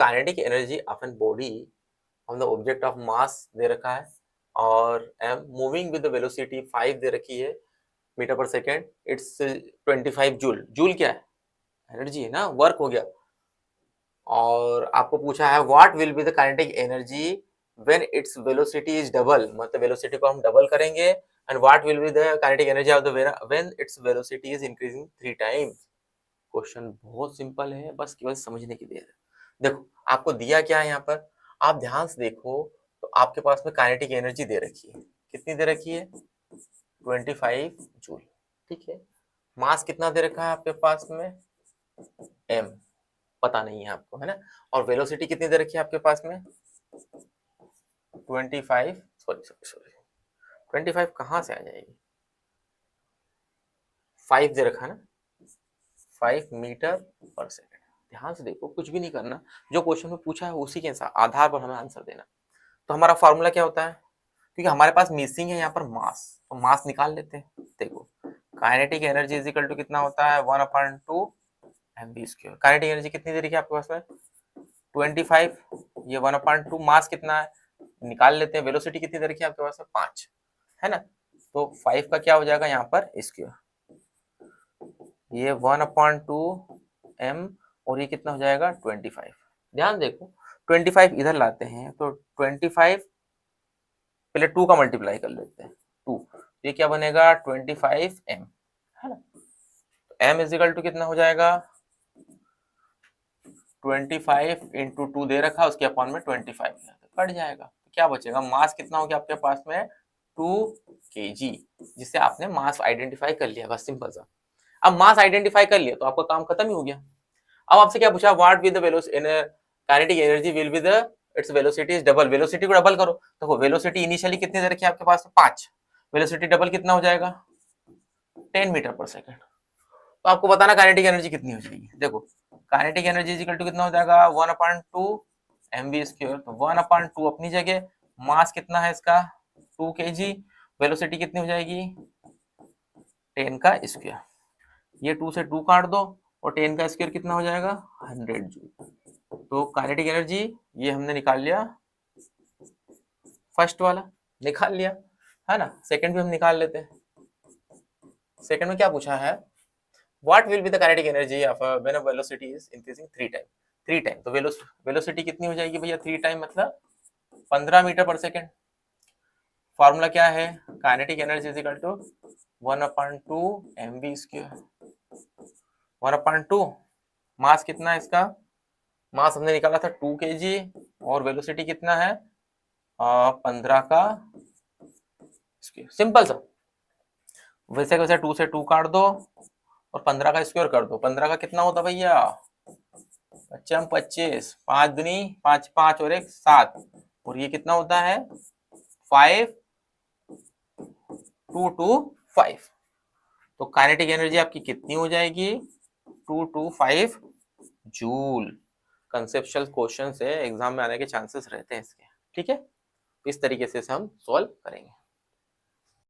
Kinetic energy of an body on the object of mass दे रखा है और m moving with the velocity 5 दे रखी है मीटर पर सेकेंड, इट्स 25 जूल। जूल क्या है? एनर्जी है ना, वर्क हो गया। और आपको पूछा है what will be the kinetic energy when its velocity is double, मतलब वेलोसिटी को हम डबल करेंगे, and what will be the kinetic energy of the when its velocity is increasing 3 times. Question बहुत सिंपल है, बस केवल समझने की देर है। देखो आपको दिया क्या है यहाँ पर, आप ध्यान से देखो तो आपके पास में काइनेटिक एनर्जी दे रखी है। कितनी दे रखी है? 25 जूल। ठीक है। मास कितना दे रखा है आपके पास में? m, पता नहीं है आपको, है ना। और वेलोसिटी कितनी दे रखी है आपके पास में? 25, सॉरी 25 कहाँ से आ जाएगी? 5 दे रखा है ना, 5 मीटर पर सेकेंड। ध्यान से देखो, कुछ भी नहीं करना, जो क्वेश्चन में पूछा है उसी के आधार पर हमें आंसर देना। तो हमारा फॉर्मूला क्या होता है? क्योंकि हमारे पास मिसिंग है यहाँ पर मास, तो मास निकाल लेते हैं। देखो kinetic energy is equal to कितना होता है? 1/2 mv²। काइनेटिक एनर्जी कितनी दे रखी है आपके पास में? 25। ये 1/2 मास कितना है निकाल लेते हैं। वेलोसिटी कितनी दे रखी है आपके पास में? 5, है ना। तो 5 का क्या हो जाएगा यहाँ पर? स्क्वायर। ये 1/2 m और ये कितना हो जाएगा? 25। ध्यान देखो 25 इधर लाते हैं तो 25 पहले 2 का मल्टीप्लाई कर लेते हैं, 2। ये क्या बनेगा? 25m, है ना। तो m इज इक्वल टू कितना हो जाएगा? 25 इंटू 2 दे रखा, उसके अपॉन में 25 कट जाएगा। तो क्या बचेगा? मास कितना हो गया आपके पास में? 2 kg, जिससे आपने मास आइडेंटिफाई कर लिया। बस सिंपल सा। अब मास आइडेंटिफाई कर लिया तो आपका काम खत्म ही हो गया। अब आपसे क्या पूछा? What with the kinetic energy will be the its velocity is double. Velocity को डबल करो। देखो वेलोसिटी इनिशियली कितनी दे रखी है आपके पास? 5। वेलोसिटी डबल कितना हो जाएगा? 10 मीटर पर सेकेंड। तो आपको बताना काइनेटिक एनर्जी कितनी हो जाएगी। देखो kinetic energy is equal to कितना हो जाएगा? 1/2 mv²। तो 1/2 अपनी जगह, मास कितना है इसका? 2 kg। वेलोसिटी कितनी हो जाएगी? 10 का स्क्वायर। ये 2 से 2 काट दो और 10 का स्क्वायर कितना हो जाएगा? 100 जूल। तो काइनेटिक एनर्जी ये हमने निकाल लिया, फर्स्ट वाला निकाल लिया, है ना। सेकंड भी हम निकाल लेते हैं। सेकंड में क्या पूछा है? What will be the kinetic energy of when a velocity is increasing 3 time. 3 time तो वेलोसिटी कितनी हो जाएगी भैया? 3 टाइम मतलब 15 मीटर पर सेकेंड। फॉर्मूला क्या है? Kinetic energy is equal to 1/2 mv²। 1/2 mass कितना है इसका? मास हमने निकाला था 2 kg और वेलोसिटी कितना है? 15 का स्क्वायर। सिंपल सा। वैसे वैसे 2 से 2 काट दो और 15 का स्क्वायर कर दो। 15 का कितना होता भैया? 25, 5 दूनी 5, 5 और 1 7, और ये कितना होता है? 5 2 2 5। तो काइनेटिक एनर्जी आपकी कितनी हो जाएगी? 225 जूल। कंसेप्चुअल क्वेश्चन से एग्जाम में आने के चांसेस रहते हैं इसके, ठीक है। इस तरीके से हम सॉल्व करेंगे।